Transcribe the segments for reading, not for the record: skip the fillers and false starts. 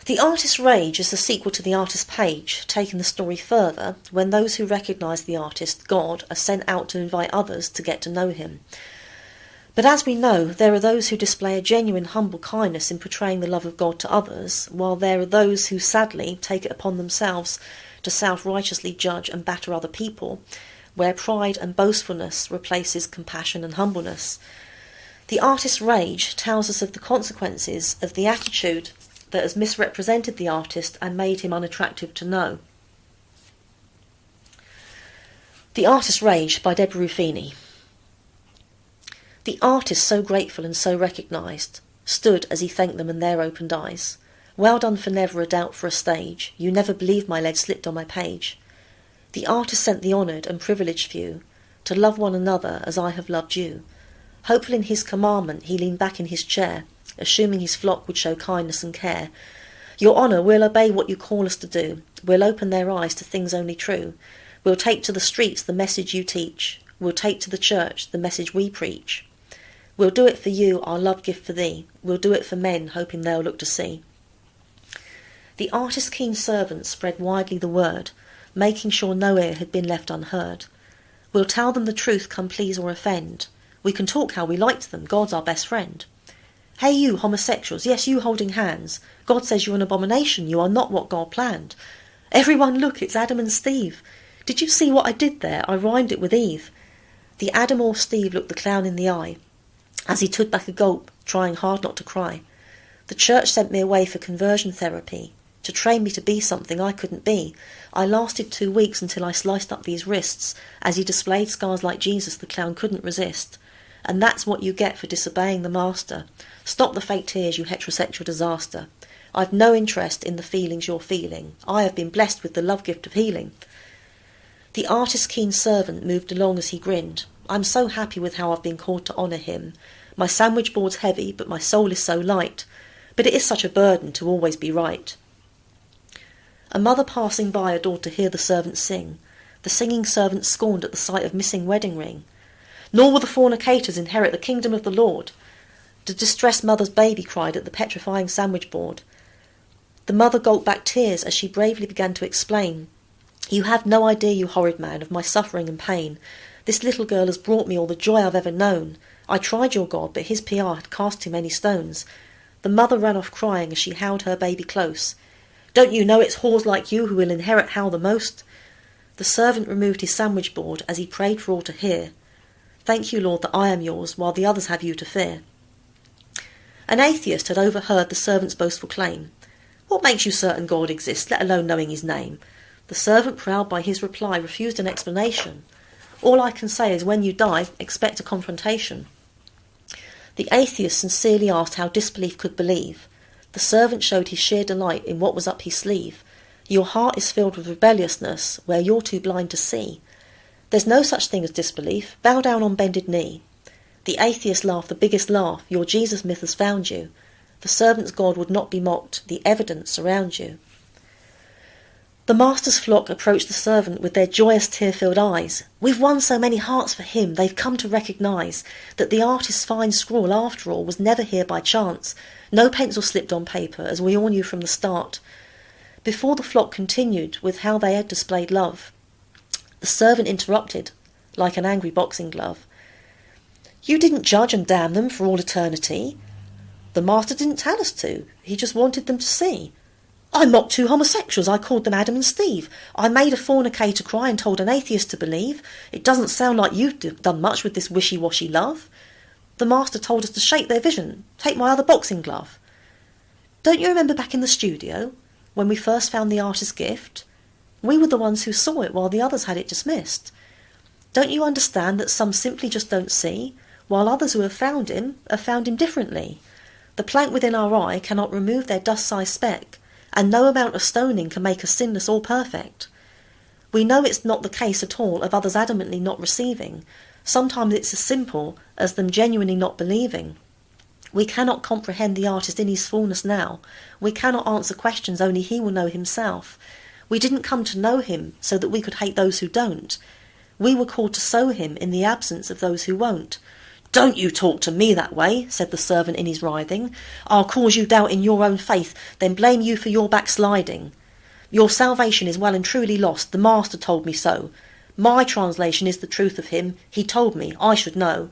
The artist's rage is the sequel to the artist's page, taking the story further, when those who recognise the artist, God, are sent out to invite others to get to know him. But as we know, there are those who display a genuine humble kindness in portraying the love of God to others, while there are those who sadly take it upon themselves to self-righteously judge and batter other people, where pride and boastfulness replaces compassion and humbleness. The artist's rage tells us of the consequences of the attitude that has misrepresented the artist and made him unattractive to know. The Artist's Rage by Debra Rufini. The artist, so grateful and so recognised, stood as he thanked them and their opened eyes. Well done for never a doubt for a stage, you never believed my lead slipped on my page. The artist sent the honoured and privileged few to love one another as I have loved you. Hopeful in his commandment, he leaned back in his chair, assuming his flock would show kindness and care. Your Honour, we'll obey what you call us to do. We'll open their eyes to things only true. We'll take to the streets the message you teach. We'll take to the church the message we preach. We'll do it for you, our loved gift for thee. We'll do it for men, hoping they'll look to see. The artist's keen servant spread widely the word, making sure no ear had been left unheard. We'll tell them the truth, come please or offend. We can talk how we liked them, God's our best friend. Hey you, homosexuals, yes you holding hands. God says you're an abomination, you are not what God planned. Everyone look, it's Adam and Steve. Did you see what I did there? I rhymed it with Eve. The Adam or Steve looked the clown in the eye, as he took back a gulp, trying hard not to cry. The church sent me away for conversion therapy, to train me to be something I couldn't be. I lasted 2 weeks until I sliced up these wrists. As he displayed scars like Jesus, the clown couldn't resist. And that's what you get for disobeying the master. Stop the fake tears, you heterosexual disaster. I've no interest in the feelings you're feeling. I have been blessed with the love gift of healing. The artist's keen servant moved along as he grinned. I'm so happy with how I've been called to honour him. My sandwich board's heavy, but my soul is so light. But it is such a burden to always be right. A mother passing by adored to hear the servant sing. The singing servant scorned at the sight of missing wedding ring. Nor will the fornicators inherit the kingdom of the Lord. The distressed mother's baby cried at the petrifying sandwich board. The mother gulped back tears as she bravely began to explain. You have no idea, you horrid man, of my suffering and pain. This little girl has brought me all the joy I've ever known. I tried your God, but his PR had cast too many stones. The mother ran off crying as she held her baby close. Don't you know it's whores like you who will inherit hell the most? The servant removed his sandwich board as he prayed for all to hear. Thank you, Lord, that I am yours, while the others have you to fear. An atheist had overheard the servant's boastful claim. What makes you certain God exists, let alone knowing his name? The servant, proud by his reply, refused an explanation. All I can say is when you die, expect a confrontation. The atheist sincerely asked how disbelief could believe. The servant showed his sheer delight in what was up his sleeve. Your heart is filled with rebelliousness, where you're too blind to see. There's no such thing as disbelief. Bow down on bended knee. The atheist laughed the biggest laugh. Your Jesus myth has found you. The servant's God would not be mocked. The evidence surrounds you. The master's flock approached the servant with their joyous tear-filled eyes. We've won so many hearts for him, they've come to recognise that the artist's fine scrawl, after all, was never here by chance. No pencil slipped on paper, as we all knew from the start. Before the flock continued with how they had displayed love, the servant interrupted, like an angry boxing glove. You didn't judge and damn them for all eternity. The master didn't tell us to, he just wanted them to see. I mocked 2 homosexuals, I called them Adam and Steve. I made a fornicator cry and told an atheist to believe. It doesn't sound like you've done much with this wishy-washy love. The master told us to shape their vision, take my other boxing glove. Don't you remember back in the studio, when we first found the artist's gift? We were the ones who saw it while the others had it dismissed. Don't you understand that some simply just don't see, while others who have found him differently? The plank within our eye cannot remove their dust-sized speck, and no amount of stoning can make us sinless or perfect. We know it's not the case at all of others adamantly not receiving. Sometimes it's as simple as them genuinely not believing. We cannot comprehend the artist in his fullness now. We cannot answer questions only he will know himself. We didn't come to know him so that we could hate those who don't. We were called to sow him in the absence of those who won't. "Don't you talk to me that way," said the servant in his writhing. "I'll cause you doubt in your own faith, then blame you for your backsliding. Your salvation is well and truly lost, the Master told me so. My translation is the truth of him, he told me, I should know."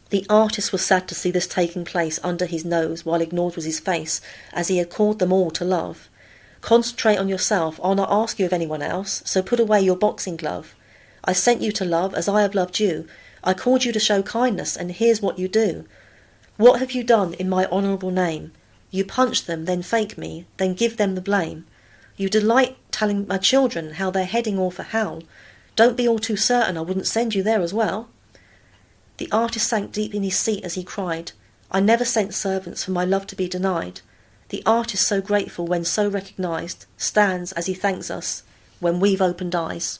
The artist was sad to see this taking place under his nose, while ignored was his face, as he had called them all to love. "Concentrate on yourself, I'll not ask you of anyone else, so put away your boxing glove. I sent you to love as I have loved you. I called you to show kindness, and here's what you do. What have you done in my honourable name? You punch them, then fake me, then give them the blame. You delight telling my children how they're heading all for hell. Don't be all too certain I wouldn't send you there as well." The artist sank deep in his seat as he cried, "I never sent servants for my love to be denied." The artist, so grateful when so recognised, stands as he thanks us when we've opened eyes.